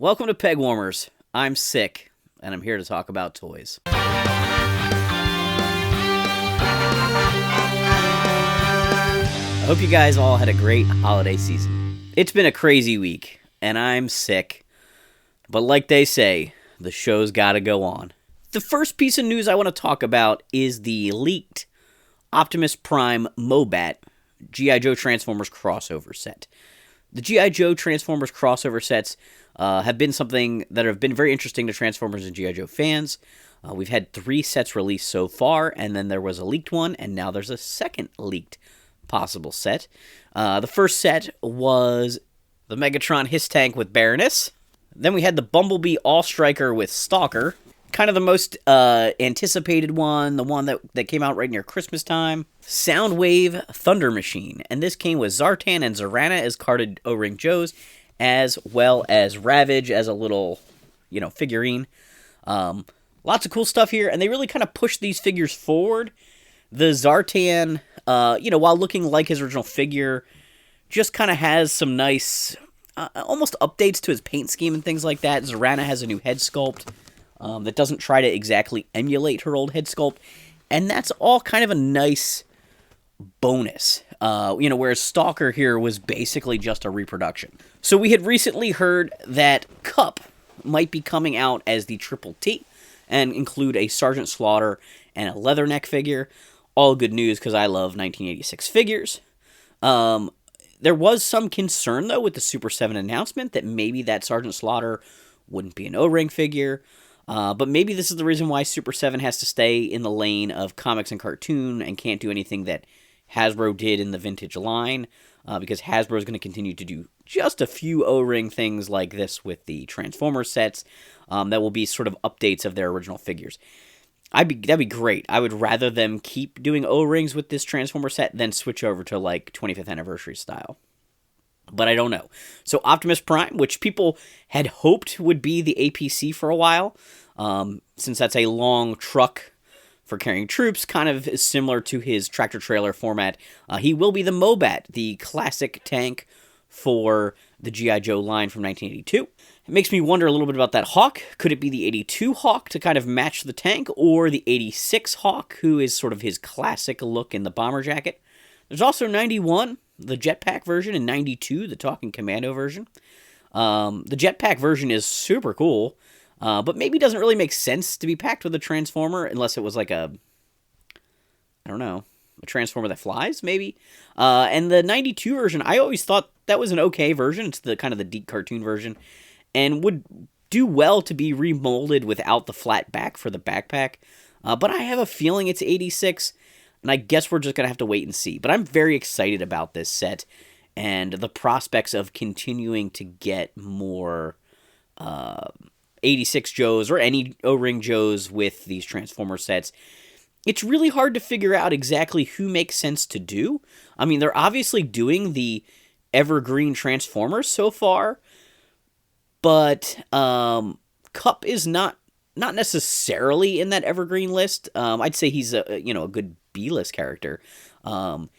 Welcome to Pegwarmers. I'm sick, and I'm here to talk about toys. I hope you guys all had a great holiday season. It's been a crazy week, and I'm sick. But like they say, the show's gotta go on. The first piece of news I want to talk about is the leaked Optimus Prime MOBAT G.I. Joe Transformers crossover set. The G.I. Joe Transformers crossover sets have been something that have been very interesting to Transformers and G.I. Joe fans. We've had 3 sets released so far, and then there was a leaked one, and now there's a second leaked possible set. The first set was the Megatron Hiss Tank with Baroness. Then we had the Bumblebee All-Striker with Stalker. Kind of the most anticipated one, the one that came out right near Christmas time. Soundwave Thunder Machine. And this came with Zartan and Zorana as carded O-Ring Joes, as well as Ravage as a little, figurine. Lots of cool stuff here, and they really kind of pushed these figures forward. The Zartan, while looking like his original figure, just kind of has some nice, almost updates to his paint scheme and things like that. Zorana has a new head sculpt that doesn't try to exactly emulate her old head sculpt, and that's all kind of a nice bonus. Whereas Stalker here was basically just a reproduction. So we had recently heard that Cup might be coming out as the Triple T and include a Sergeant Slaughter and a Leatherneck figure. All good news because I love 1986 figures. There was some concern, though, with the Super 7 announcement that maybe that Sergeant Slaughter wouldn't be an O-Ring figure. But maybe this is the reason why Super 7 has to stay in the lane of comics and cartoon and can't do anything that Hasbro did in the vintage line, because Hasbro is going to continue to do just a few O-Ring things like this with the Transformers sets that will be sort of updates of their original figures. That'd be great. I would rather them keep doing O-Rings with this Transformer set than switch over to, 25th anniversary style. But I don't know. So Optimus Prime, which people had hoped would be the APC for a while, since that's a long truck for carrying troops, kind of is similar to his tractor-trailer format. He will be the MOBAT, the classic tank for the G.I. Joe line from 1982. It makes me wonder a little bit about that Hawk. Could it be the 82 Hawk to kind of match the tank, or the 86 Hawk, who is sort of his classic look in the bomber jacket? There's also 91, the jetpack version, and 92, the talking commando version. The jetpack version is super cool, but maybe doesn't really make sense to be packed with a Transformer unless it was like a Transformer that flies, maybe. And the 92 version, I always thought that was an okay version. It's the kind of the deep cartoon version, and would do well to be remolded without the flat back for the backpack. But I have a feeling it's 86, and I guess we're just going to have to wait and see. But I'm very excited about this set and the prospects of continuing to get more 86 Joes or any O-Ring Joes with these Transformer sets. It's really hard to figure out exactly who makes sense to do. I mean, they're obviously doing the Evergreen Transformers so far, but Cup is not necessarily in that Evergreen list. I'd say he's a good B-list character. It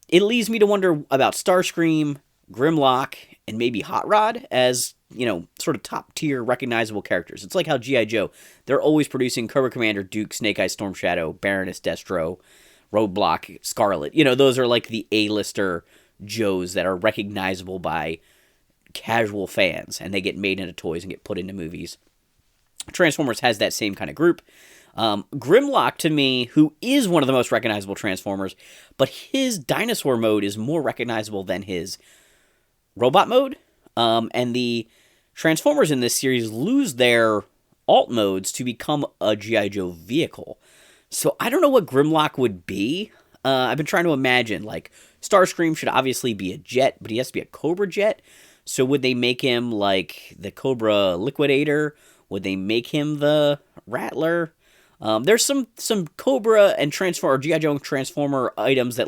leads me to wonder about Starscream, Grimlock, and maybe Hot Rod as, sort of top-tier recognizable characters. It's like how G.I. Joe, they're always producing Cobra Commander, Duke, Snake Eyes, Storm Shadow, Baroness, Destro, Roadblock, Scarlet. Those are like the A-lister Joes that are recognizable by casual fans, and they get made into toys and get put into movies. Transformers has that same kind of group. Grimlock, to me, who is one of the most recognizable Transformers, but his dinosaur mode is more recognizable than his robot mode. And the Transformers in this series lose their alt modes to become a G.I. Joe vehicle. So I don't know what Grimlock would be. I've been trying to imagine, Starscream should obviously be a jet, but he has to be a Cobra jet. So would they make him like the Cobra Liquidator? Would they make him the Rattler? There's some Cobra and Transformer or G.I. Joe Transformer items that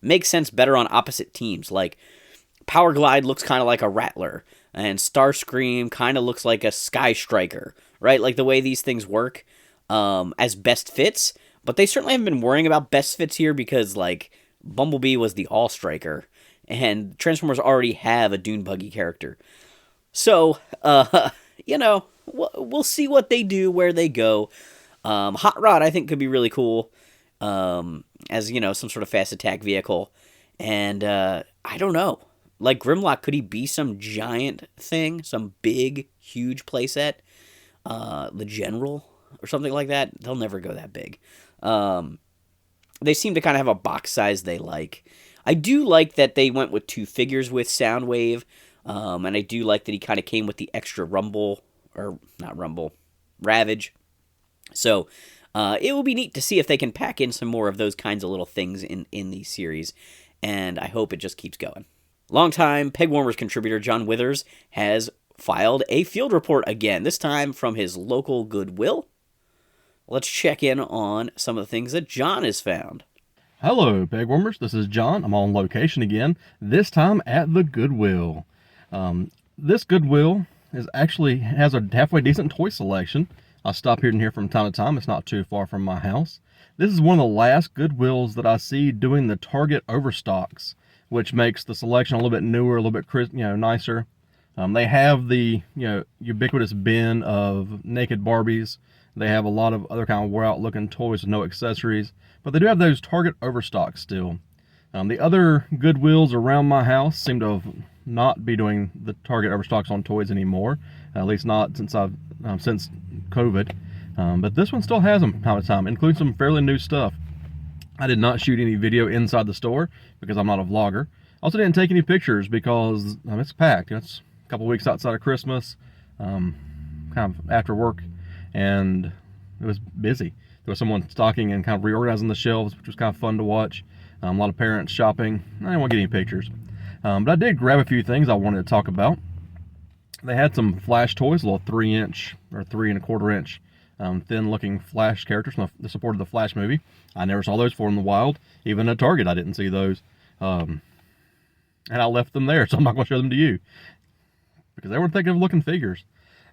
make sense better on opposite teams. Like Power Glide looks kind of like a Rattler, and Starscream kind of looks like a Sky Striker, right? Like the way these things work as best fits. But they certainly haven't been worrying about best fits here because Bumblebee was the All Striker, and Transformers already have a Dune Buggy character. So, we'll see what they do, where they go. Hot Rod, I think, could be really cool, as, some sort of fast attack vehicle. And, I don't know. Like, Grimlock, could he be some giant thing? Some big, huge playset? The General? Or something like that? They'll never go that big. They seem to kind of have a box size they like. I do like that they went with 2 figures with Soundwave. And I do like that he kind of came with the extra Rumble, or not Rumble, Ravage. So it will be neat to see if they can pack in some more of those kinds of little things in these series. And I hope it just keeps going. Longtime Pegwarmers contributor John Withers has filed a field report again, this time from his local Goodwill. Let's check in on some of the things that John has found. Hello, Pegwarmers. This is John. I'm on location again, this time at the Goodwill. This Goodwill has a halfway decent toy selection. I stop here and here from time to time. It's not too far from my house. This is one of the last Goodwills that I see doing the Target overstocks, which makes the selection a little bit newer, a little bit nicer. They have the ubiquitous bin of naked Barbies. They have a lot of other kind of wore-out looking toys with no accessories, but they do have those Target overstocks still. The other Goodwills around my house seem to have not be doing the Target overstocks on toys anymore, at least not since COVID. But this one still has them from time to time, including some fairly new stuff. I did not shoot any video inside the store because I'm not a vlogger. Also didn't take any pictures because it's packed. It's a couple weeks outside of Christmas, kind of after work, and it was busy. There was someone stocking and kind of reorganizing the shelves, which was kind of fun to watch. A lot of parents shopping. I didn't want to get any pictures. But I did grab a few things I wanted to talk about. They had some Flash toys, a little 3-inch or 3 1/4 inch thin-looking Flash characters from the support of the Flash movie. I never saw those before in the wild. Even at Target, I didn't see those. And I left them there, so I'm not going to show them to you, because they weren't thinking of looking figures.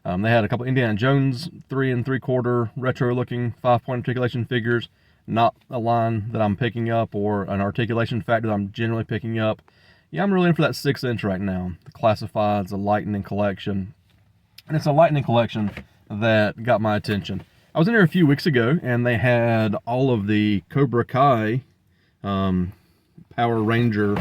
They had a couple Indiana Jones 3 3/4 retro-looking 5-point articulation figures. Not a line that I'm picking up, or an articulation factor that I'm generally picking up. Yeah, I'm really in for that 6-inch right now. The Classifieds, the Lightning Collection. And it's a Lightning Collection that got my attention. I was in here a few weeks ago, and they had all of the Cobra Kai Power Ranger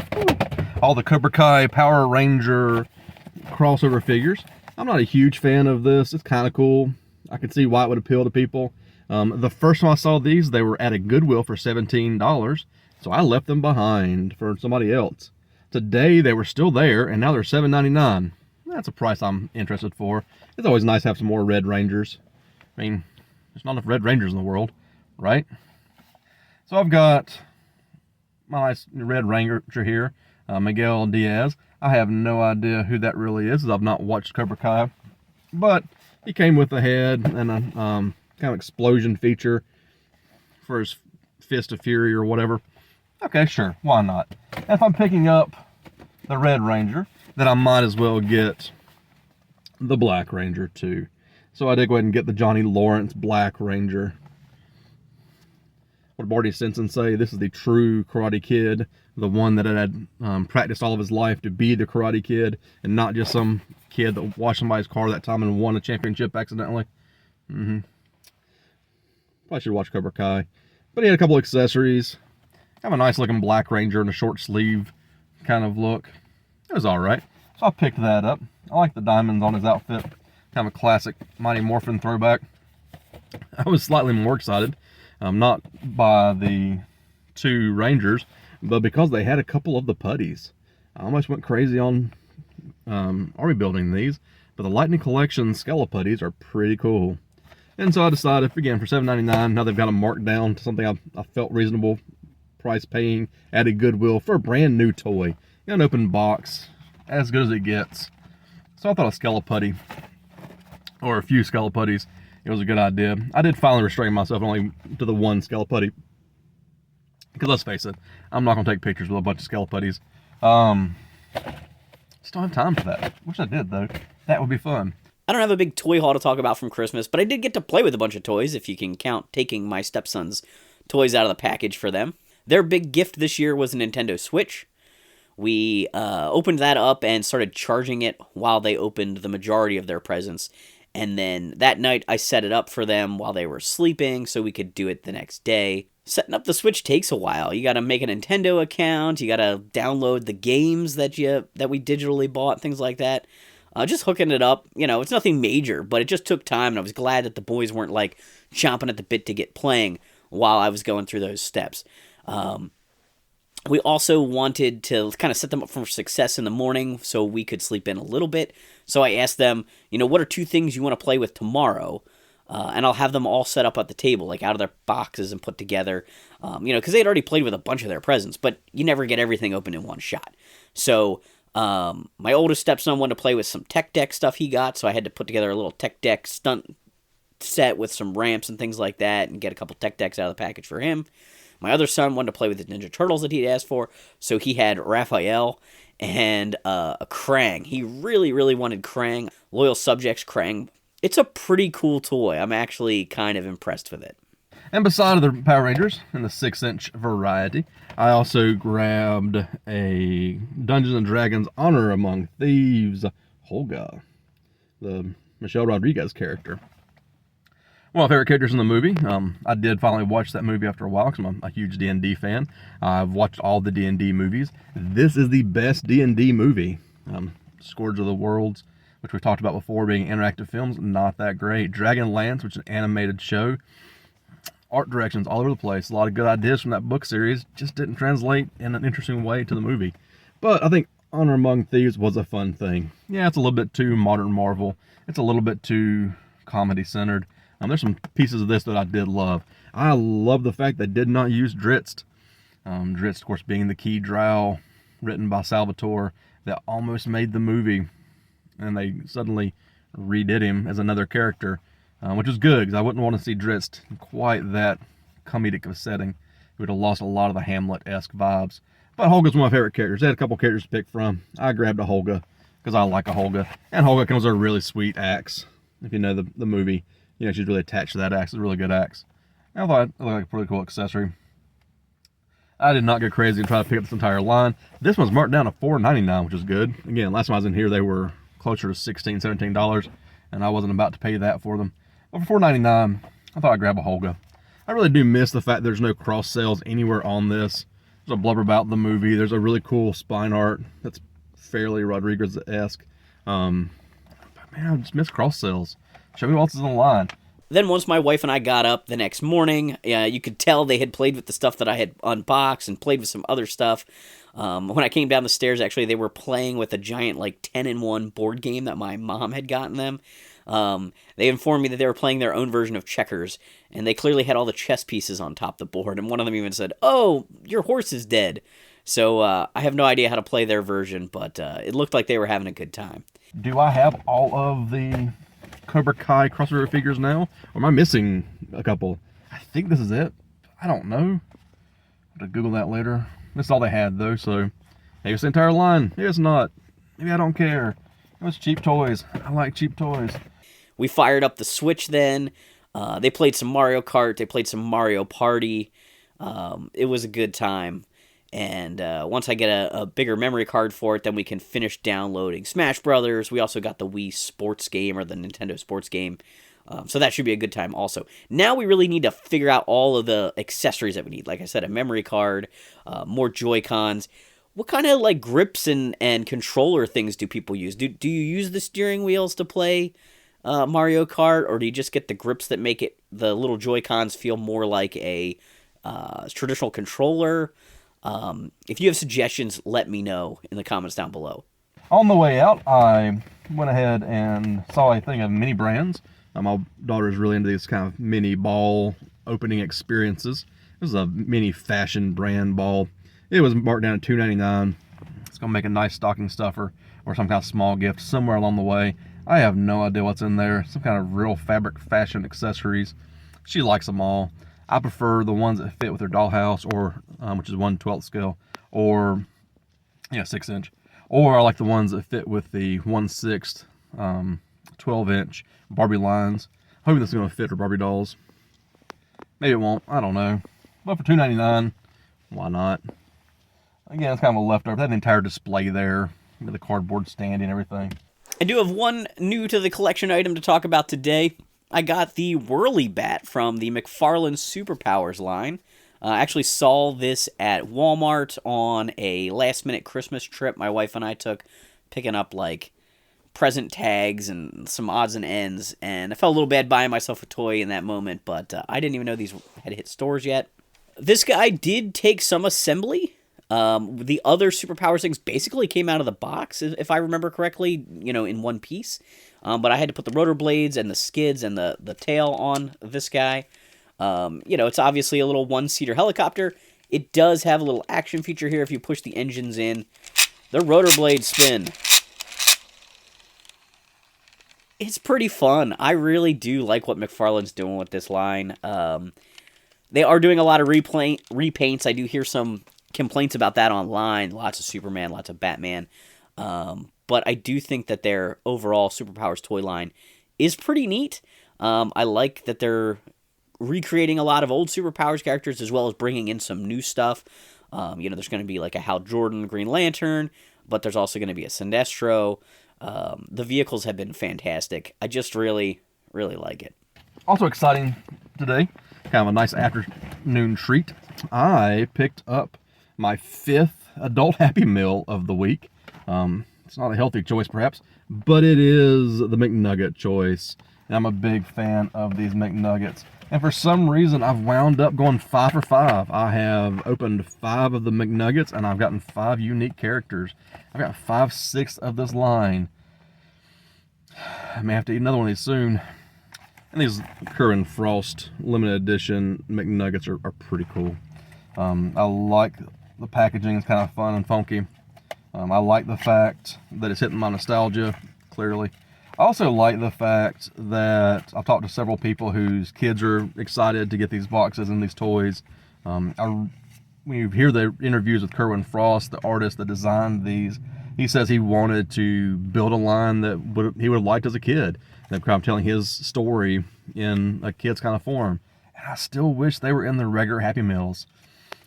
crossover figures. I'm not a huge fan of this. It's kind of cool. I can see why it would appeal to people. The first time I saw these, they were at a Goodwill for $17, so I left them behind for somebody else. Today, they were still there, and now they're $7.99. That's a price I'm interested for. It's always nice to have some more Red Rangers. I mean, there's not enough Red Rangers in the world, right? So I've got my nice Red Ranger here, Miguel Diaz. I have no idea who that really is, as I've not watched Cobra Kai, but he came with a head and a kind of explosion feature for his Fist of Fury or whatever. Okay, sure, why not? If I'm picking up the Red Ranger, then I might as well get the Black Ranger too. So I did go ahead and get the Johnny Lawrence Black Ranger. What did Marty Simpson say? This is the true Karate Kid, the one that had practiced all of his life to be the Karate Kid, and not just some kid that washed somebody's car that time and won a championship accidentally. Probably should watch Cobra Kai. But he had a couple accessories. Have a nice looking Black Ranger in a short sleeve kind of look. It was alright. So I picked that up. I like the diamonds on his outfit. Kind of a classic Mighty Morphin throwback. I was slightly more excited. Not by the 2 Rangers, but because they had a couple of the putties. I almost went crazy on army building these, but the Lightning Collection Skeleputties are pretty cool. And so I decided, again, for $7.99, now they've got them marked down to something I felt reasonable price paying at a Goodwill for a brand new toy. An open box, as good as it gets. So I thought a Skeleputty, or a few Skeleputties, it was a good idea. I did finally restrain myself only to the one Skeleputty, because let's face it, I'm not going to take pictures with a bunch of Skeleputties. Just don't have time for that. Wish I did, though. That would be fun. I don't have a big toy haul to talk about from Christmas, but I did get to play with a bunch of toys, if you can count taking my stepson's toys out of the package for them. Their big gift this year was a Nintendo Switch, We opened that up and started charging it while they opened the majority of their presents. And then that night, I set it up for them while they were sleeping so we could do it the next day. Setting up the Switch takes a while. You got to make a Nintendo account. You got to download the games that we digitally bought, things like that. Just hooking it up, it's nothing major, but it just took time, and I was glad that the boys weren't like chomping at the bit to get playing while I was going through those steps. We also wanted to kind of set them up for success in the morning so we could sleep in a little bit. So I asked them, what are 2 things you want to play with tomorrow? And I'll have them all set up at the table, like out of their boxes and put together, because they had already played with a bunch of their presents, but you never get everything open in one shot. So my oldest stepson wanted to play with some tech deck stuff he got, so I had to put together a little tech deck stunt set with some ramps and things like that and get a couple tech decks out of the package for him. My other son wanted to play with the Ninja Turtles that he'd asked for, so he had Raphael and a Krang. He really, really wanted Krang. Loyal Subjects Krang. It's a pretty cool toy. I'm actually kind of impressed with it. And beside the Power Rangers in the 6-inch variety, I also grabbed a Dungeons & Dragons Honor Among Thieves Holga, the Michelle Rodriguez character. One of my favorite characters in the movie. I did finally watch that movie after a while because I'm a huge D&D fan. I've watched all the D&D movies. This is the best D&D movie. Scourge of the Worlds, which we've talked about before, being interactive films, not that great. Dragonlance, which is an animated show. Art directions all over the place. A lot of good ideas from that book series just didn't translate in an interesting way to the movie. But I think Honor Among Thieves was a fun thing. Yeah, it's a little bit too modern Marvel. It's a little bit too comedy-centered. There's some pieces of this that I did love. I love the fact they did not use Drizzt. Drizzt, of course, being the key drow written by Salvatore that almost made the movie. And they suddenly redid him as another character, which is good, because I wouldn't want to see Drizzt in quite that comedic of a setting. It would have lost a lot of the Hamlet-esque vibes. But Holga's one of my favorite characters. They had a couple characters to pick from. I grabbed a Holga, because I like a Holga. And Holga comes with a really sweet axe. If you know the movie, she's really attached to that axe. It's a really good axe. I thought it looked like a pretty cool accessory. I did not go crazy and try to pick up this entire line. This one's marked down to $4.99, which is good. Again, last time I was in here, they were closer to $16, $17, and I wasn't about to pay that for them. But for $4.99, I thought I'd grab a Holga. I really do miss the fact there's no cross sales anywhere on this. There's a blurb about the movie. There's a really cool spine art that's fairly Rodriguez-esque. But man, I just miss cross sales. Show me what else is on the line. Then once my wife and I got up the next morning, you could tell they had played with the stuff that I had unboxed and played with some other stuff. When I came down the stairs, actually, they were playing with a giant 10-in-1 board game that my mom had gotten them. They informed me that they were playing their own version of checkers, and they clearly had all the chess pieces on top of the board, and one of them even said, "Oh, your horse is dead." So I have no idea how to play their version, but it looked like they were having a good time. Do I have all of the Cobra Kai crossover figures now? Or am I missing a couple? I think this is it. I don't know. I'll have to Google that later. This is all they had, though, so maybe it's the entire line. Maybe it's not. Maybe I don't care. It was cheap toys. I like cheap toys. We fired up the Switch then. They played some Mario Kart. They played some Mario Party. It was a good time. And once I get a bigger memory card for it, then we can finish downloading Smash Brothers. We also got the Wii Sports game, or the Nintendo Sports game. So that should be a good time also. Now we really need to figure out all of the accessories that we need. Like I said, a memory card, more Joy-Cons. What kind of grips and controller things do people use? Do you use the steering wheels to play Mario Kart, or do you just get the grips that make the little Joy-Cons feel more like a traditional controller? If you have suggestions, let me know in the comments down below. On the way out, I went ahead and saw a thing of mini brands. My daughter is really into these kind of mini ball opening experiences. This is a mini fashion brand ball. It was marked down at $2.99. It's going to make a nice stocking stuffer or some kind of small gift somewhere along the way. I have no idea what's in there. Some kind of real fabric fashion accessories. She likes them all. I prefer the ones that fit with her dollhouse, or which is 1/12 scale, or 6-inch. Or I like the ones that fit with the 1/6 12-inch Barbie lines. Hoping this is going to fit her Barbie dolls. Maybe it won't. I don't know. But for $2.99, why not? Again, it's kind of a leftover. That entire display there, with the cardboard stand and everything. I do have one new to the collection item to talk about today. I got the Whirly Bat from the McFarlane Superpowers line. I actually saw this at Walmart on a last-minute Christmas trip my wife and I took, picking up, like, present tags and some odds and ends, and I felt a little bad buying myself a toy in that moment, but I didn't even know these had hit stores yet. This guy did take some assembly. The other Superpowers things basically came out of the box, if I remember correctly, in one piece. But I had to put the rotor blades and the skids and the tail on this guy. It's obviously a little one-seater helicopter. It does have a little action feature here if you push the engines in. The rotor blades spin. It's pretty fun. I really do like what McFarlane's doing with this line. They are doing a lot of repaints. I do hear some complaints about that online. Lots of Superman, lots of Batman. But I do think that their overall Superpowers toy line is pretty neat. I like that they're recreating a lot of old Superpowers characters as well as bringing in some new stuff. There's going to be like a Hal Jordan Green Lantern, but there's also going to be a Sinestro. The vehicles have been fantastic. I just really, really like it. Also exciting today, kind of a nice afternoon treat. I picked up my 5th adult Happy Meal of the week. It's not a healthy choice, perhaps, but it is the McNugget choice. And I'm a big fan of these McNuggets. And for some reason, I've wound up going 5 for 5. I have opened 5 of the McNuggets, and I've gotten 5 unique characters. I've got 5/6 of this line. I may have to eat another one of these soon. And these Kerwin Frost limited edition McNuggets are pretty cool. I like the packaging. It's kind of fun and funky. I like the fact that it's hitting my nostalgia, clearly. I also like the fact that I've talked to several people whose kids are excited to get these boxes and these toys. When you hear the interviews with Kerwin Frost, the artist that designed these, he says he wanted to build a line that he would have liked as a kid. And I'm telling his story in a kid's kind of form. And I still wish they were in the regular Happy Meals,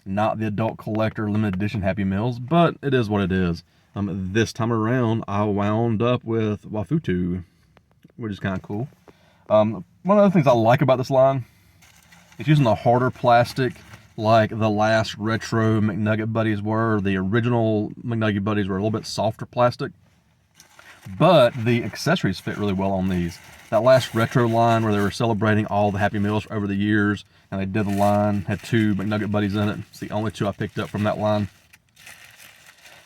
not the adult collector limited edition Happy Meals, but it is what it is. This time around, I wound up with Wafutu, which is kind of cool. One of the things I like about this line, it's using the harder plastic like the last retro McNugget Buddies were. The original McNugget Buddies were a little bit softer plastic, but the accessories fit really well on these. That last retro line where they were celebrating all the Happy Meals over the years, and they did the line, had 2 McNugget Buddies in it. It's the only 2 I picked up from that line.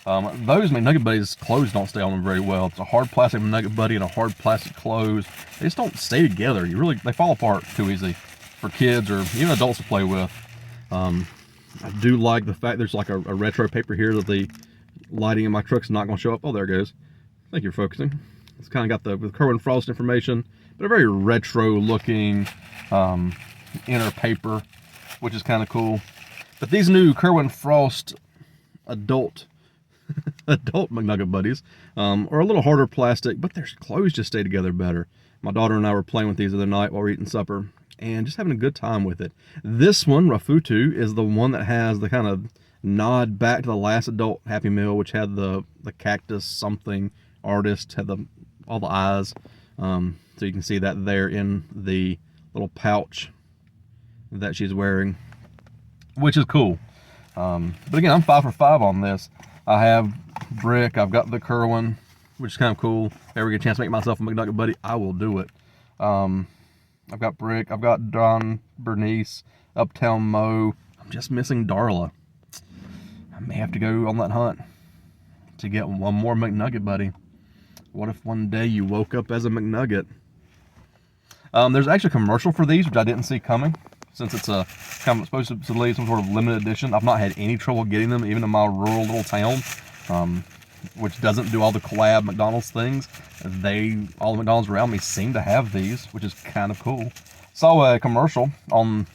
Those McNugget Buddies clothes don't stay on them very well. It's a hard plastic McNugget Buddy and a hard plastic clothes. They just don't stay together. They fall apart too easy for kids or even adults to play with. I do like the fact there's like a retro paper here that the lighting in my truck's not going to show up. Oh, there it goes. Thank you for focusing. It's kind of got the Kerwin Frost information, but a very retro looking inner paper, which is kind of cool. But these new Kerwin Frost adult McNugget Buddies are a little harder plastic, but their clothes just stay together better. My daughter and I were playing with these the other night while we were eating supper and just having a good time with it. This one, Rafutu, is the one that has the kind of nod back to the last adult Happy Meal, which had the cactus something artist, had all the eyes. So you can see that there in the little pouch that she's wearing, which is cool. But again, I'm 5 for 5 on this. I have Brick, I've got the Kerwin, which is kind of cool. If I ever get a chance to make myself a McNugget Buddy, I will do it. I've got Brick, I've got Don Bernice, Uptown Mo. I'm just missing Darla. I may have to go on that hunt to get one more McNugget Buddy. What if one day you woke up as a McNugget? There's actually a commercial for these, which I didn't see coming, since it's a kind of supposed to leave some sort of limited edition. I've not had any trouble getting them, even in my rural little town, which doesn't do all the collab McDonald's things. All the McDonald's around me seem to have these, which is kind of cool. Saw a commercial on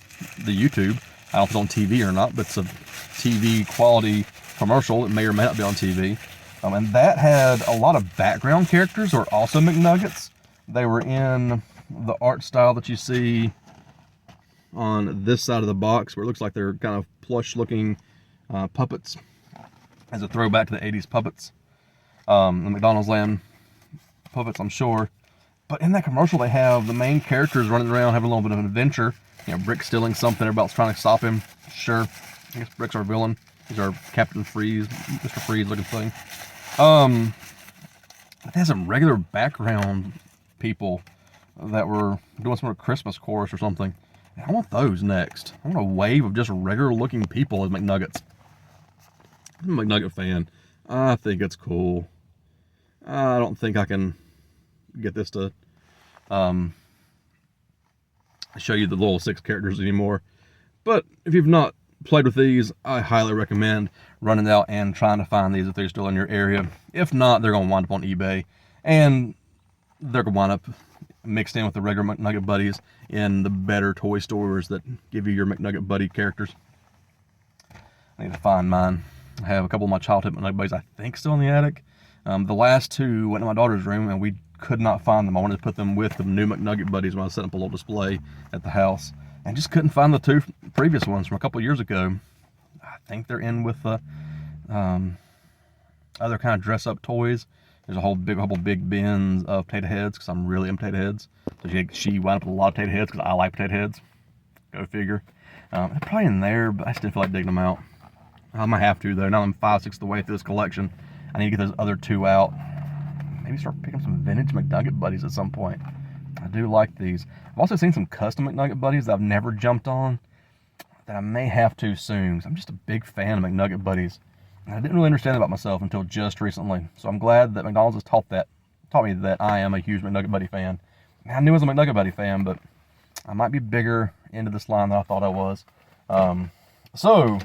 the YouTube. I don't know if it's on TV or not, but it's a TV quality commercial. It may or may not be on TV. And that had a lot of background characters who are also McNuggets. They were in the art style that you see on this side of the box, where it looks like they're kind of plush looking puppets. as a throwback to the 80s puppets, the McDonald's Land puppets, I'm sure. But in that commercial, they have the main characters running around having a little bit of an adventure. You know, Brick stealing something, everybody's trying to stop him. Sure, I guess Brick's our villain. He's our Captain Freeze, Mr. Freeze looking thing. It has some regular background people that were doing some sort of Christmas chorus or something. I want those next. I want a wave of just regular looking people as McNuggets. I'm a McNugget fan. I think it's cool. I don't think I can get this to show you the little 6 characters anymore. But if you've not played with these, I highly recommend running out and trying to find these if they're still in your area. If not, they're going to wind up on eBay. And they're going to wind up mixed in with the regular McNugget buddies in the better toy stores that give you your McNugget buddy characters. I need to find mine. I have a couple of my childhood McNugget buddies, I think, still in the attic. The last 2 went to my daughter's room, and we could not find them. I wanted to put them with the new McNugget buddies when I was setting up a little display at the house, and just couldn't find the 2 previous ones from a couple of years ago. I think they're in with the other kind of dress-up toys. There's a couple big bins of potato heads, because I'm really into potato heads. So she wound up with a lot of potato heads, because I like potato heads. Go figure. They're probably in there, but I still feel like digging them out. I might have to, though. Now I'm 5/6 of the way through this collection. I need to get those other 2 out. Maybe start picking up some vintage McNugget buddies at some point. I do like these. I've also seen some custom McNugget buddies that I've never jumped on that I may have to soon. I'm just a big fan of McNugget buddies. And I didn't really understand about myself until just recently. So I'm glad that McDonald's has taught me that I am a huge McNugget buddy fan. I knew I was a McNugget buddy fan, but I might be bigger into this line than I thought I was. So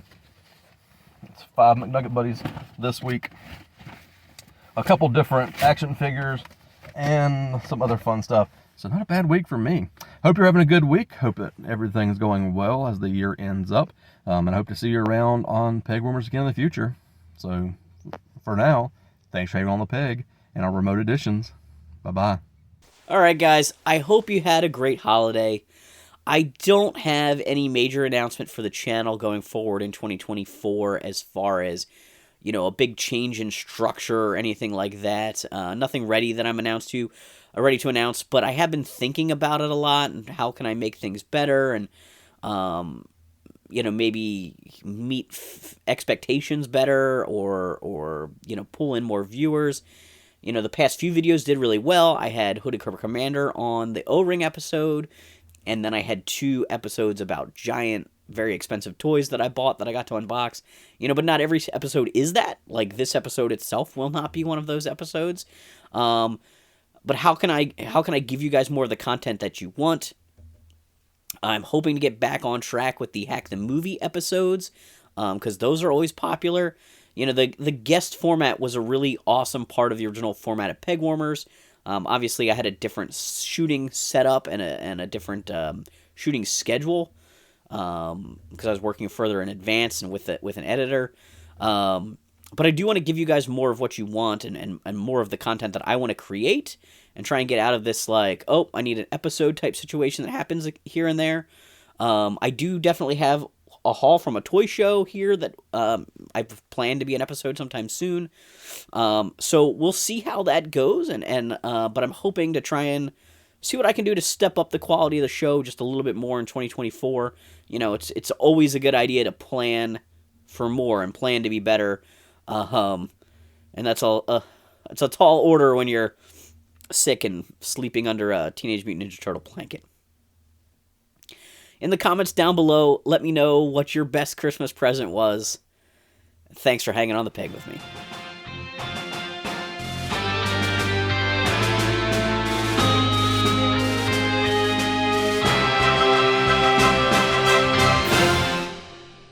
it's 5 McNugget buddies this week. A couple different action figures and some other fun stuff. So not a bad week for me. Hope you're having a good week. Hope that everything's going well as the year ends up. And I hope to see you around on Pegwarmers again in the future. So for now, thanks for having on the Peg and our remote editions. Bye-bye. All right, guys. I hope you had a great holiday. I don't have any major announcement for the channel going forward in 2024 as far as, a big change in structure or anything like that. Nothing ready that I'm ready to announce, but I have been thinking about it a lot and how can I make things better and, maybe meet expectations better or pull in more viewers. The past few videos did really well. I had Hooded Cobra Commander on the O-Ring episode, and then I had 2 episodes about giant, very expensive toys that I bought that I got to unbox. But not every episode is that. Like, this episode itself will not be one of those episodes. But how can I give you guys more of the content that you want? I'm hoping to get back on track with the Hack the Movie episodes, because those are always popular. The guest format was a really awesome part of the original format of Pegwarmers. Obviously, I had a different shooting setup and a different shooting schedule because I was working further in advance and with an editor. But I do want to give you guys more of what you want and more of the content that I want to create and try and get out of this, like, oh, I need an episode type situation that happens here and there. I do definitely have a haul from a toy show here that I've planned to be an episode sometime soon. So we'll see how that goes, but I'm hoping to try and see what I can do to step up the quality of the show just a little bit more in 2024. It's always a good idea to plan for more and plan to be better. And that's it's a tall order when you're sick and sleeping under a Teenage Mutant Ninja Turtle blanket. In the comments down below, let me know what your best Christmas present was. Thanks for hanging on the peg with me.